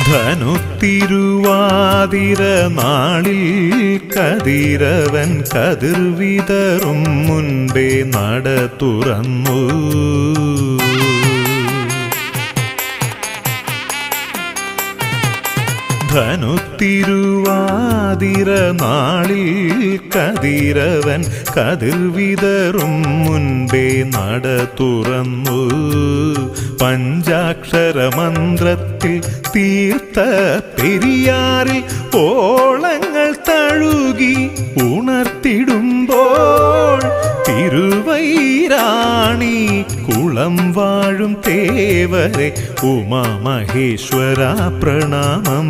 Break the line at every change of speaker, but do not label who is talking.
ധനുത്തിരുവാതിര നാളിൽ കതിരവൻ കതിർവിതറും മുൻപേ നട തുറന്നു. ധനുത്തിരുവാതിര നാളിൽ കതിരവൻ കതിർവിതറും മുൻപേ നട തുറന്നു. പഞ്ചാക്ഷരമന്ത്രത്തിൽ തീർത്ത പെരിയാറിൽ ഓളങ്ങൾ തഴുകി ഉണർത്തിടുമ്പോൾ തിരുവൈരാണി കുളം വാഴും തേവരെ ഉമാമഹേശ്വര പ്രണാമം.